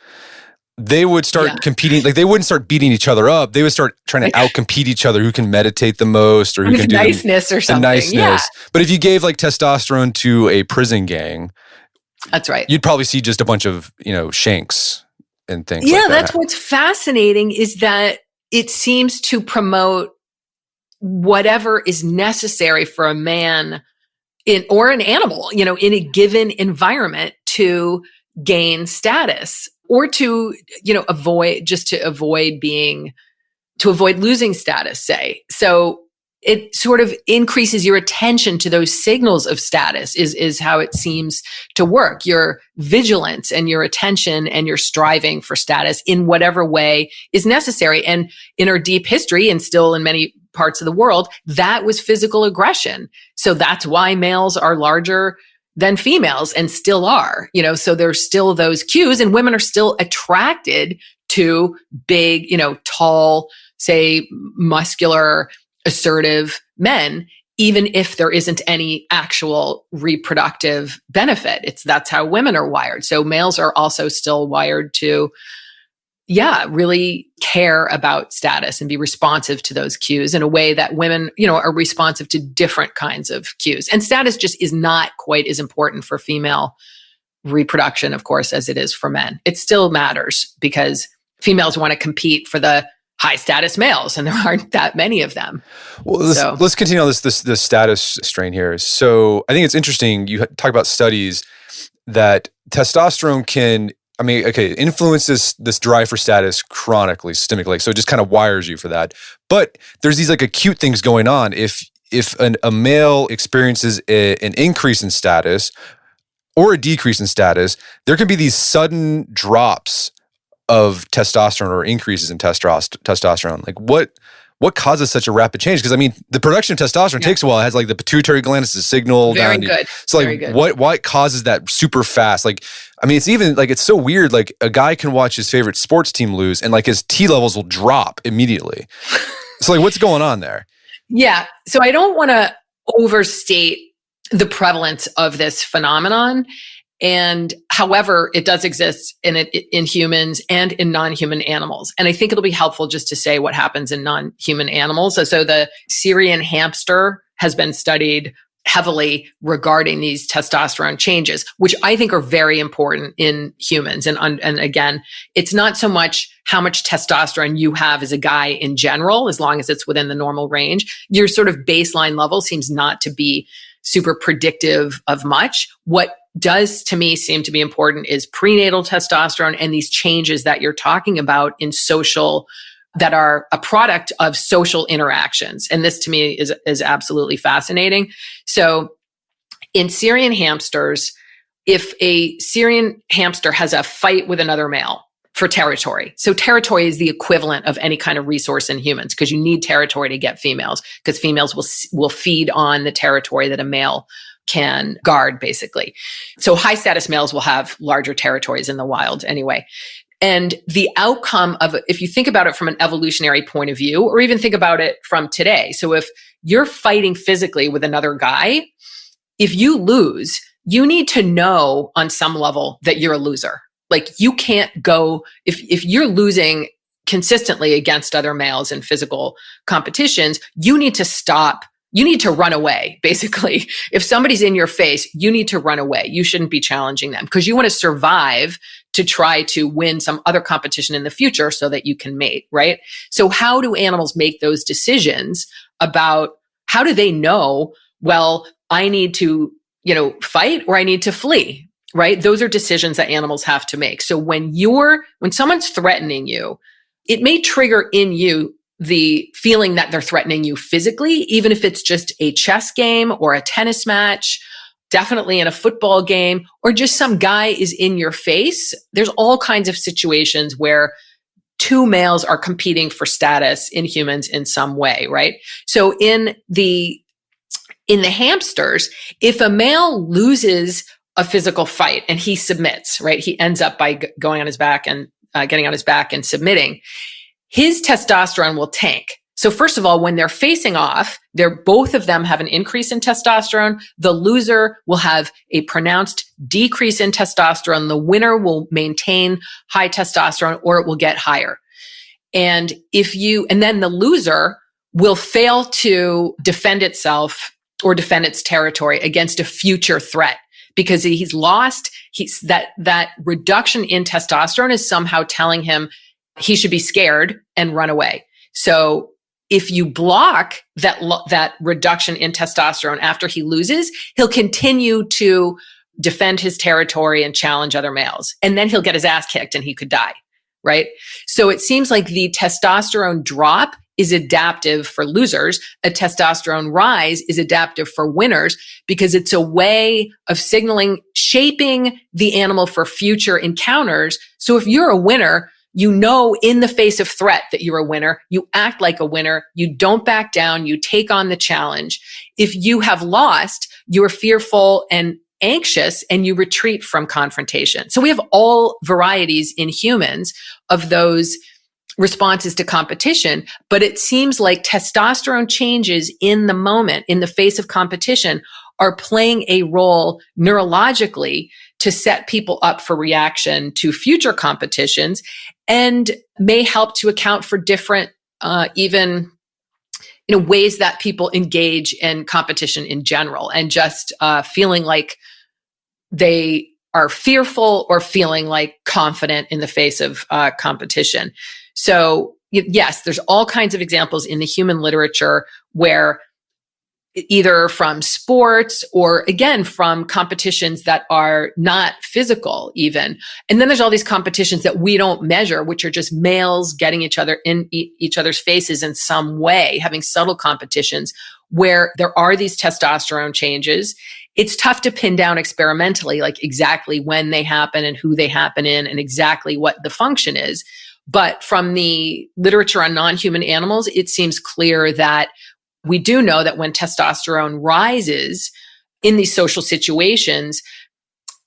they would start competing. Like, they wouldn't start beating each other up. They would start trying to outcompete each other, who can meditate the most, or who can do niceness or something. Niceness. Yeah. But if you gave like testosterone to a prison gang, that's right, you'd probably see just a bunch of, shanks and things. Yeah, like that. That's what's fascinating is that it seems to promote whatever is necessary for a man or an animal, in a given environment to gain status or to, avoid losing status, say. So it sort of increases your attention to those signals of status is how it seems to work. Your vigilance and your attention and your striving for status in whatever way is necessary. And in our deep history and still in many parts of the world, that was physical aggression. So that's why males are larger than females and still are, so there's still those cues, and women are still attracted to big, tall, say muscular, assertive men, even if there isn't any actual reproductive benefit. That's how women are wired. So males are also still wired to, really care about status and be responsive to those cues in a way that women, are responsive to different kinds of cues. And status just is not quite as important for female reproduction, of course, as it is for men. It still matters because females want to compete for the high status males, and there aren't that many of them. Well, let's continue on this status strain here. So I think it's interesting. You talk about studies that testosterone influences this drive for status chronically, systemically. So it just kind of wires you for that. But there's these like acute things going on. If a male experiences an increase in status or a decrease in status, there can be these sudden drops of testosterone or increases in testosterone. Like what causes such a rapid change? Because the production of testosterone takes a while. It has like the pituitary gland is a signal. Very good. So like what causes that super fast? Like, it's even like, it's so weird. Like a guy can watch his favorite sports team lose and like his T levels will drop immediately. So like what's going on there? Yeah. So I don't want to overstate the prevalence of this phenomenon. And however, it does exist in humans and in non-human animals. And I think it'll be helpful just to say what happens in non-human animals. So the Syrian hamster has been studied heavily regarding these testosterone changes, which I think are very important in humans. And again, it's not so much how much testosterone you have as a guy in general, as long as it's within the normal range. Your sort of baseline level seems not to be super predictive of much. What does to me seem to be important is prenatal testosterone and these changes that you're talking about in social, that are a product of social interactions. And this to me is absolutely fascinating. So in Syrian hamsters, if a Syrian hamster has a fight with another male for territory. So territory is the equivalent of any kind of resource in humans because you need territory to get females because females will feed on the territory that a male can guard, basically. So high status males will have larger territories in the wild anyway. And the outcome of it, if you think about it from an evolutionary point of view, or even think about it from today. So if you're fighting physically with another guy, if you lose, you need to know on some level that you're a loser. Like you can't go, if you're losing consistently against other males in physical competitions, you need to stop. You need to run away, basically. If somebody's in your face, you need to run away. You shouldn't be challenging them because you want to survive to try to win some other competition in the future so that you can mate, right? So how do animals make those decisions about how do they know, well, I need to, fight or I need to flee, right? Those are decisions that animals have to make. So when someone's threatening you, it may trigger in you the feeling that they're threatening you physically, even if it's just a chess game or a tennis match, definitely in a football game, or just some guy is in your face. There's all kinds of situations where two males are competing for status in humans in some way, right? So in the hamsters, if a male loses a physical fight and he submits, right? He ends up by going on his back and getting on his back and submitting. His testosterone will tank. So first of all, when they're facing off, both of them have an increase in testosterone. The loser will have a pronounced decrease in testosterone. The winner will maintain high testosterone or it will get higher. And then the loser will fail to defend itself or defend its territory against a future threat because he's lost. That reduction in testosterone is somehow telling him he should be scared and run away. So if you block that reduction in testosterone after he loses, he'll continue to defend his territory and challenge other males. And then he'll get his ass kicked and he could die, right? So it seems like the testosterone drop is adaptive for losers. A testosterone rise is adaptive for winners because it's a way of shaping the animal for future encounters. So if you're a winner, in the face of threat that you're a winner, you act like a winner, you don't back down, you take on the challenge. If you have lost, you're fearful and anxious and you retreat from confrontation. So we have all varieties in humans of those responses to competition, but it seems like testosterone changes in the moment, in the face of competition, are playing a role neurologically to set people up for reaction to future competitions and may help to account for different, ways that people engage in competition in general and just feeling like they are fearful or feeling like confident in the face of competition. So yes, there's all kinds of examples in the human literature where either from sports or again, from competitions that are not physical even. And then there's all these competitions that we don't measure, which are just males getting each other in each other's faces in some way, having subtle competitions where there are these testosterone changes. It's tough to pin down experimentally, like exactly when they happen and who they happen in and exactly what the function is. But from the literature on non-human animals, it seems clear that we do know that when testosterone rises in these social situations,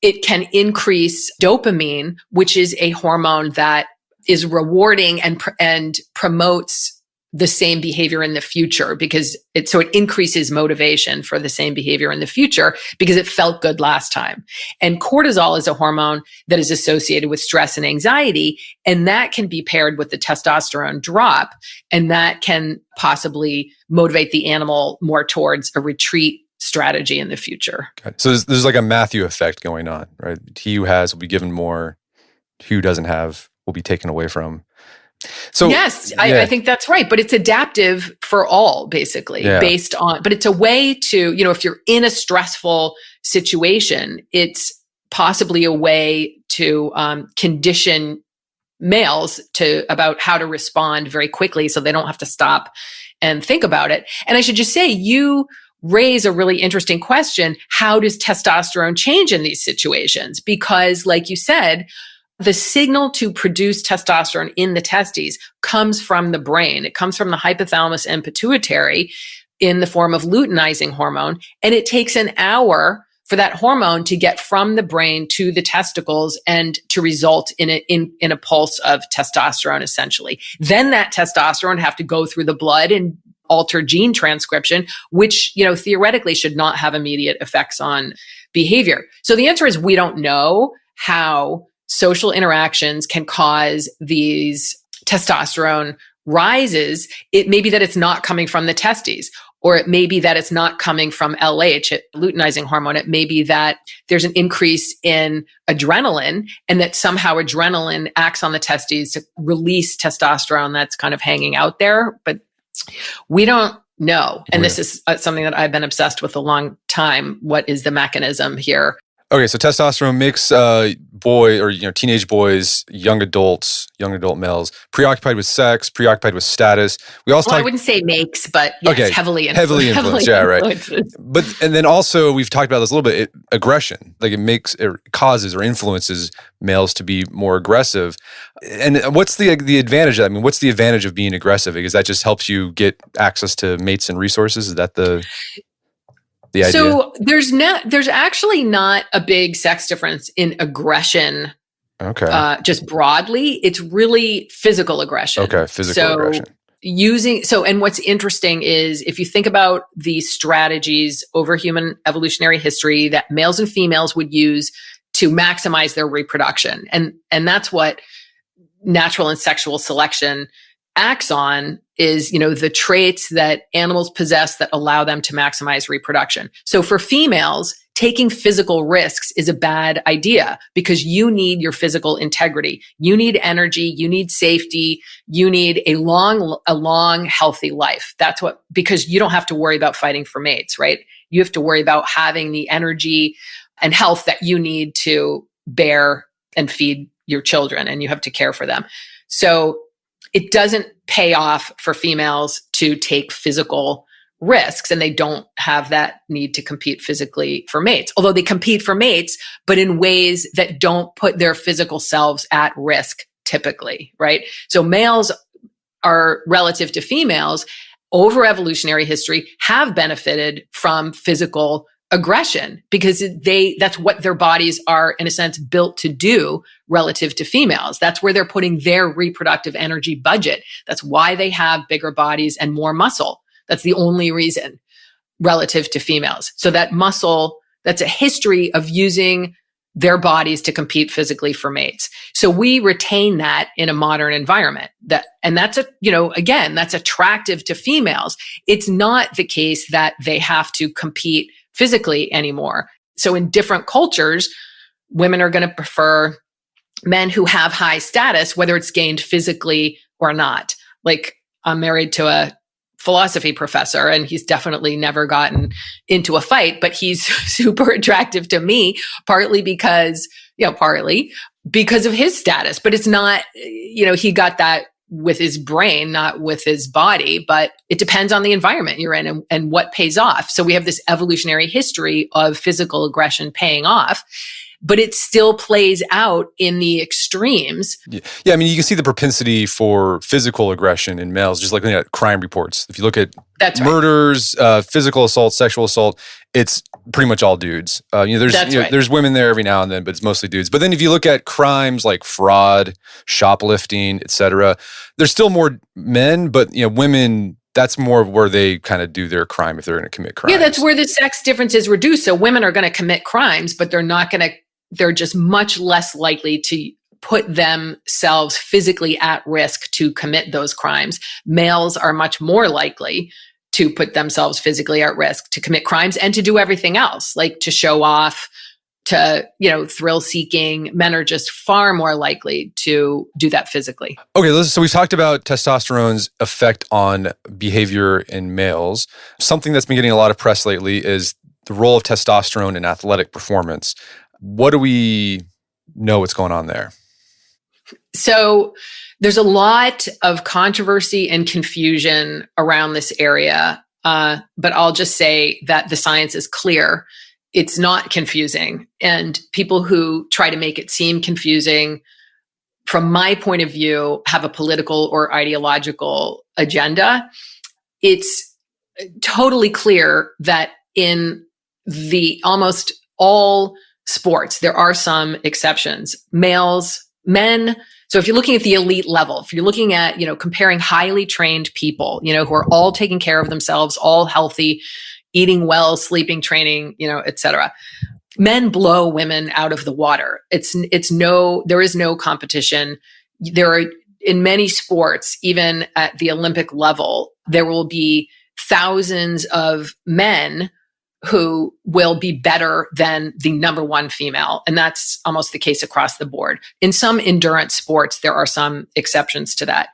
it can increase dopamine, which is a hormone that is rewarding and promotes the same behavior in the future because it increases motivation for the same behavior in the future because it felt good last time. And cortisol is a hormone that is associated with stress and anxiety, and that can be paired with the testosterone drop, and that can possibly motivate the animal more towards a retreat strategy in the future. Okay. So there's like a Matthew effect going on, right? He who has will be given more, he who doesn't have will be taken away from. So yes, I think that's right. But it's adaptive for all, basically, based on, but it's a way to, if you're in a stressful situation, it's possibly a way to condition males about how to respond very quickly so they don't have to stop and think about it. And I should just say, you raise a really interesting question. How does testosterone change in these situations? Because like you said, the signal to produce testosterone in the testes comes from the brain. It comes from the hypothalamus and pituitary in the form of luteinizing hormone. And it takes an hour for that hormone to get from the brain to the testicles and to result in a pulse of testosterone, essentially. Then that testosterone have to go through the blood and alter gene transcription, which, theoretically should not have immediate effects on behavior. So the answer is we don't know how social interactions can cause these testosterone rises. It may be that it's not coming from the testes, or it may be that it's not coming from LH, luteinizing hormone. It may be that there's an increase in adrenaline and that somehow adrenaline acts on the testes to release testosterone that's kind of hanging out there. But we don't No. And this is something that I've been obsessed with a long time. What is the mechanism here? Okay, so testosterone makes teenage boys, young adult males preoccupied with sex, preoccupied with status. We also I wouldn't say makes, but yes, heavily influenced. Yeah, right. And then also we've talked about this a little bit. Aggression, like it causes or influences males to be more aggressive. And what's the advantage of that? I mean, what's the advantage of being aggressive? Because that just helps you get access to mates and resources. Is that the idea? So there's actually not a big sex difference in aggression. Okay. Just broadly, it's really physical aggression. Okay, physical aggression. And what's interesting is if you think about the strategies over human evolutionary history that males and females would use to maximize their reproduction, and that's what natural and sexual selection acts on, is, the traits that animals possess that allow them to maximize reproduction. So for females, taking physical risks is a bad idea because you need your physical integrity. You need energy, you need safety, you need a long, healthy life. Because you don't have to worry about fighting for mates, right? You have to worry about having the energy and health that you need to bear and feed your children, and you have to care for them. So it doesn't pay off for females to take physical risks, and they don't have that need to compete physically for mates. Although they compete for mates, but in ways that don't put their physical selves at risk typically, right? So males are, relative to females, over evolutionary history, have benefited from physical aggression because that's what their bodies are, in a sense, built to do relative to females. That's where they're putting their reproductive energy budget. That's why they have bigger bodies and more muscle. That's the only reason relative to females. So that muscle, that's a history of using their bodies to compete physically for mates. So we retain that in a modern environment. That's attractive to females. It's not the case that they have to compete physically anymore. So in different cultures, women are going to prefer men who have high status, whether it's gained physically or not. Like, I'm married to a philosophy professor, and he's definitely never gotten into a fight, but he's super attractive to me, partly because of his status. But it's not, he got that with his brain, not with his body, but it depends on the environment you're in and what pays off. So we have this evolutionary history of physical aggression paying off, but it still plays out in the extremes. Yeah, I mean, you can see the propensity for physical aggression in males, just like looking at crime reports. If you look at murders, physical assault, sexual assault, it's pretty much all dudes. There's women there every now and then, but it's mostly dudes. But then if you look at crimes like fraud, shoplifting, etc., there's still more men, but women, that's more of where they kind of do their crime if they're going to commit crimes. Yeah, that's where the sex difference is reduced. So women are going to commit crimes, but they're just much less likely to put themselves physically at risk to commit those crimes. Males are much more likely to put themselves physically at risk to commit crimes and to do everything else, like to show off, to, thrill seeking. Men are just far more likely to do that physically. Okay, so we've talked about testosterone's effect on behavior in males. Something that's been getting a lot of press lately is the role of testosterone in athletic performance. What do we know what's going on there? So there's a lot of controversy and confusion around this area, but I'll just say that the science is clear. It's not confusing. And people who try to make it seem confusing, from my point of view, have a political or ideological agenda. It's totally clear that in the almost all sports, there are some exceptions. Men. So if you're looking at the elite level, if you're looking at, comparing highly trained people, who are all taking care of themselves, all healthy, eating well, sleeping, training, et cetera, men blow women out of the water. There is no competition. There are, in many sports, even at the Olympic level, there will be thousands of men who will be better than the number one female. And that's almost the case across the board. In some endurance sports, there are some exceptions to that.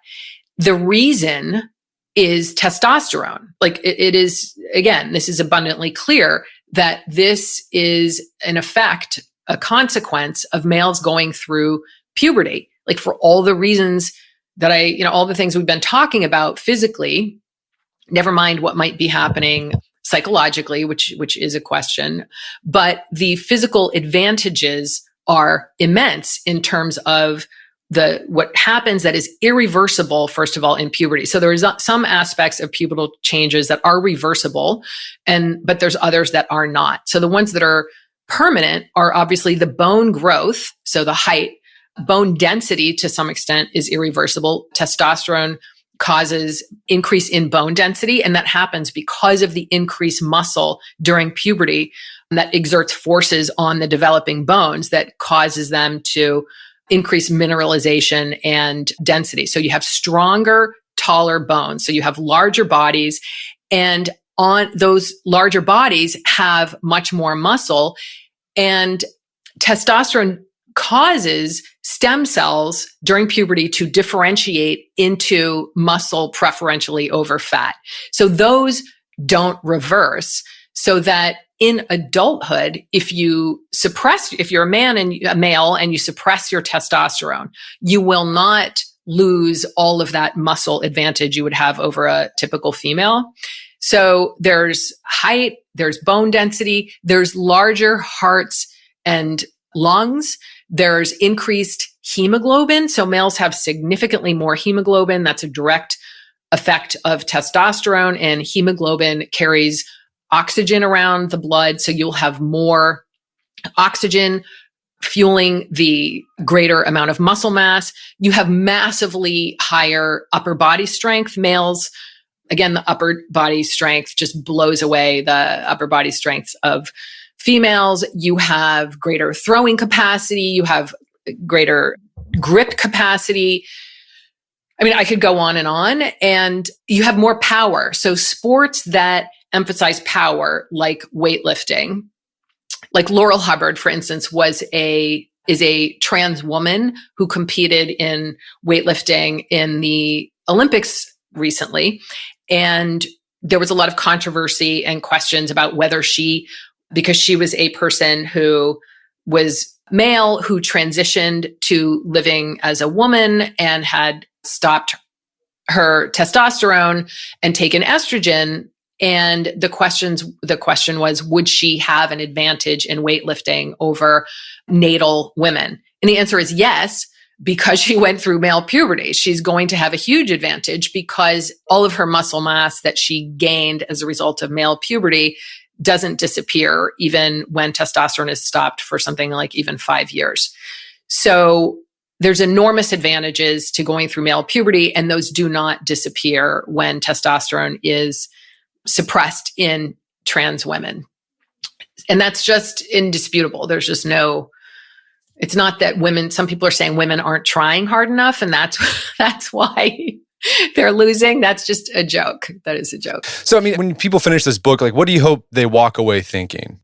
The reason is testosterone. Like it is, again, this is abundantly clear that this is an effect, a consequence of males going through puberty. Like for all the reasons that all the things we've been talking about physically, never mind what might be happening psychologically, which is a question, but the physical advantages are immense in terms of what happens that is irreversible, first of all, in puberty. So there is some aspects of pubertal changes that are reversible, but there's others that are not. So the ones that are permanent are obviously the bone growth. So the height, bone density to some extent is irreversible. Testosterone causes increase in bone density, and that happens because of the increased muscle during puberty that exerts forces on the developing bones that causes them to increase mineralization and density. So you have stronger, taller bones. So you have larger bodies, and on those larger bodies have much more muscle, and testosterone causes stem cells during puberty to differentiate into muscle preferentially over fat. So those don't reverse, so that in adulthood, if you're a male and you suppress your testosterone, you will not lose all of that muscle advantage you would have over a typical female. So there's height, there's bone density, there's larger hearts and lungs, there's increased hemoglobin. So males have significantly more hemoglobin. That's a direct effect of testosterone, and hemoglobin carries oxygen around the blood. So you'll have more oxygen fueling the greater amount of muscle mass. You have massively higher upper body strength. Males, again, the upper body strength just blows away the upper body strength of females. You have greater throwing capacity. You have greater grip capacity. I mean, I could go on, and you have more power. So sports that emphasize power, like weightlifting, like Laurel Hubbard, for instance, is a trans woman who competed in weightlifting in the Olympics recently. And there was a lot of controversy and questions about whether because she was a person who was male, who transitioned to living as a woman and had stopped her testosterone and taken estrogen. And the question was, would she have an advantage in weightlifting over natal women? And the answer is yes, because she went through male puberty. She's going to have a huge advantage because all of her muscle mass that she gained as a result of male puberty doesn't disappear even when testosterone is stopped for something like even 5 years. So there's enormous advantages to going through male puberty, and those do not disappear when testosterone is suppressed in trans women. And that's just indisputable. There's just it's not that some people are saying women aren't trying hard enough, and that's why they're losing. That's just a joke. That is a joke. So, I mean, when people finish this book, like, what do you hope they walk away thinking?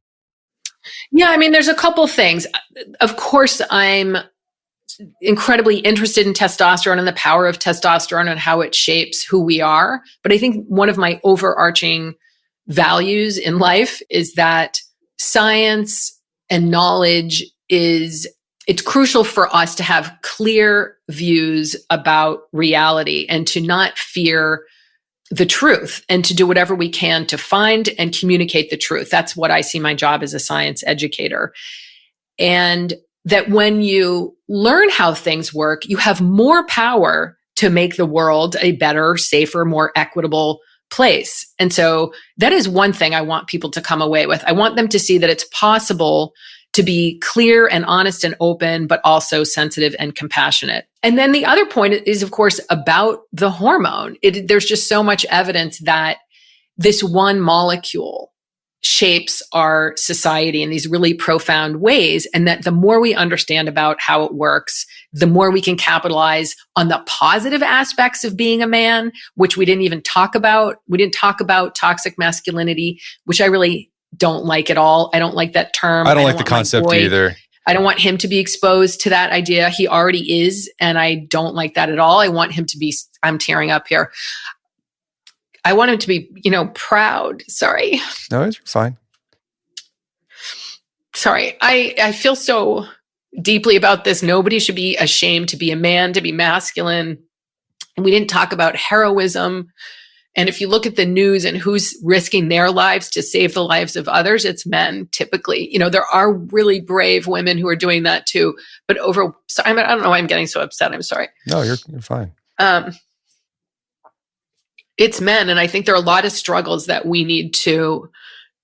Yeah, I mean, there's a couple things. Of course, I'm incredibly interested in testosterone and the power of testosterone and how it shapes who we are. But I think one of my overarching values in life is that science and knowledge it's crucial for us to have clear views about reality and to not fear the truth and to do whatever we can to find and communicate the truth. That's what I see my job as a science educator. And that when you learn how things work, you have more power to make the world a better, safer, more equitable place. And so that is one thing I want people to come away with. I want them to see that it's possible to be clear and honest and open, but also sensitive and compassionate. And then the other point is, of course, about the hormone. There's just so much evidence that this one molecule shapes our society in these really profound ways. And that the more we understand about how it works, the more we can capitalize on the positive aspects of being a man, which we didn't even talk about. We didn't talk about toxic masculinity, which I really don't like at all. I don't like that term. I don't like the concept either. I don't want him to be exposed to that idea. He already is, and I don't like that at all. I want him to be, I'm tearing up here. I want him to be, proud. Sorry. No, you're fine. Sorry. I feel so deeply about this. Nobody should be ashamed to be a man, to be masculine. And we didn't talk about heroism. And if you look at the news and who's risking their lives to save the lives of others, it's men typically. There are really brave women who are doing that too. But I don't know why I'm getting so upset. I'm sorry. No, you're fine. It's men. And I think there are a lot of struggles that we need to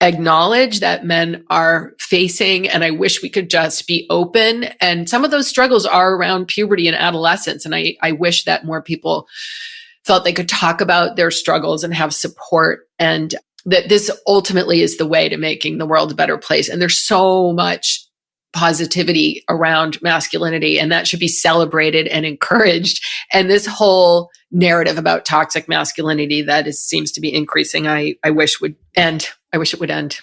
acknowledge that men are facing. And I wish we could just be open. And some of those struggles are around puberty and adolescence. And I wish that more people felt they could talk about their struggles and have support, and that this ultimately is the way to making the world a better place. And there's so much positivity around masculinity, and that should be celebrated and encouraged. And this whole narrative about toxic masculinity that seems to be increasing, I wish would end. I wish it would end.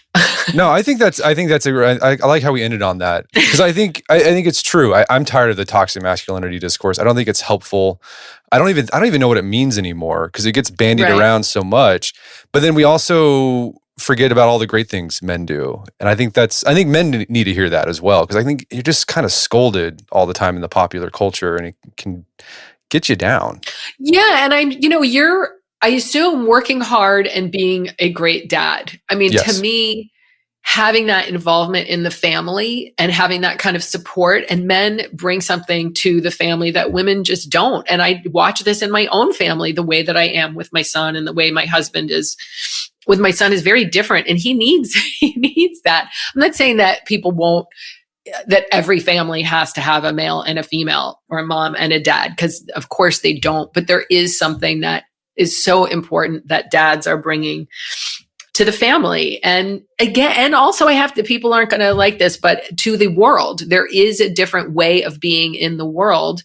No, I like how we ended on that, because I think it's true. I'm tired of the toxic masculinity discourse. I don't think it's helpful. I don't even know what it means anymore, because it gets bandied around so much. But then we also forget about all the great things men do. And I think men need to hear that as well, because I think you're just kind of scolded all the time in the popular culture, and it can get you down. Yeah. And I assume working hard and being a great dad. I mean, yes. To me, having that involvement in the family and having that kind of support, and men bring something to the family that women just don't. And I watch this in my own family, the way that I am with my son and the way my husband is with my son is very different. And he needs that. I'm not saying that that every family has to have a male and a female, or a mom and a dad, because of course they don't. But there is something that is so important that dads are bringing to the family. And again, and also people aren't going to like this, but to the world, there is a different way of being in the world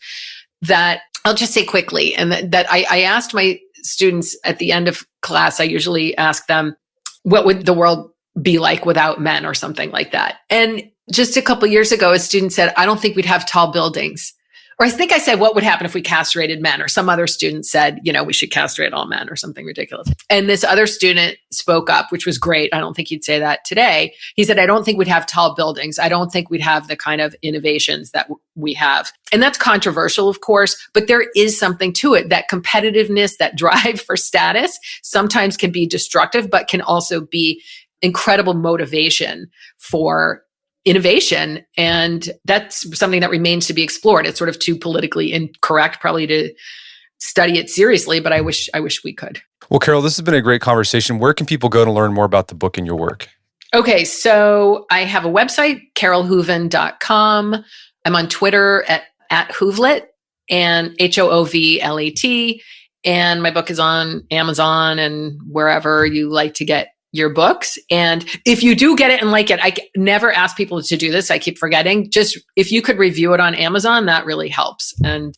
that I'll just say quickly. And that I asked my students at the end of class, I usually ask them, what would the world be like without men, or something like that. And just a couple of years ago, a student said, I don't think we'd have tall buildings. Or I think I said, what would happen if we castrated men? Or some other student said, we should castrate all men, or something ridiculous. And this other student spoke up, which was great. I don't think he'd say that today. He said, I don't think we'd have tall buildings. I don't think we'd have the kind of innovations that we have. And that's controversial, of course, but there is something to it. That competitiveness, that drive for status sometimes can be destructive, but can also be incredible motivation for innovation. And that's something that remains to be explored. It's sort of too politically incorrect probably to study it seriously, but I wish we could. Well, Carole, this has been a great conversation. Where can people go to learn more about the book and your work? Okay, so I have a website, carolhooven.com. I'm on Twitter at Hoovlet, and HOOVLET. And my book is on Amazon and wherever you like to get your books. And if you do get it and like it, I never ask people to do this. I keep forgetting. Just if you could review it on Amazon, that really helps. And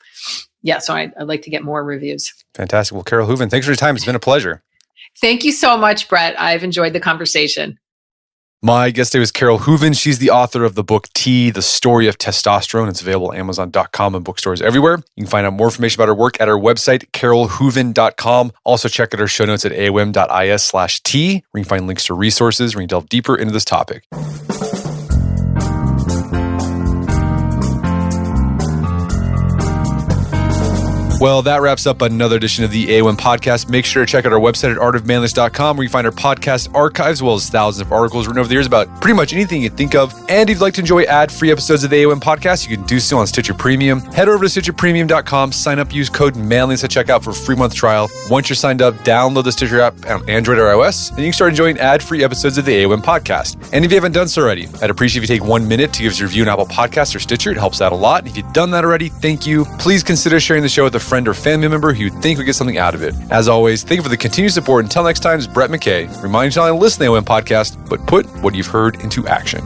yeah, so I'd like to get more reviews. Fantastic. Well, Carole Hooven, thanks for your time. It's been a pleasure. Thank you so much, Brett. I've enjoyed the conversation. My guest today was Carole Hooven. She's the author of the book T, The Story of Testosterone. It's available at Amazon.com and bookstores everywhere. You can find out more information about her work at her website, carolhooven.com. Also check out her show notes at aom.is/T, where you can find links to resources where you can delve deeper into this topic. Well, that wraps up another edition of the AOM podcast. Make sure to check out our website at artofmanliness.com, where you find our podcast archives, as well as thousands of articles written over the years about pretty much anything you can think of. And if you'd like to enjoy ad-free episodes of the AOM podcast, you can do so on Stitcher Premium. Head over to stitcherpremium.com, sign up, use code manliness at checkout for a free month trial. Once you're signed up, download the Stitcher app on Android or iOS, and you can start enjoying ad-free episodes of the AOM podcast. And if you haven't done so already, I'd appreciate if you take 1 minute to give us a review on Apple Podcasts or Stitcher. It helps out a lot. And if you've done that already, thank you. Please consider sharing the show with a friend or family member who you think would get something out of it. As always, thank you for the continued support. Until next time, it's Brett McKay, reminding you to not only listen to the AOM podcast, but put what you've heard into action.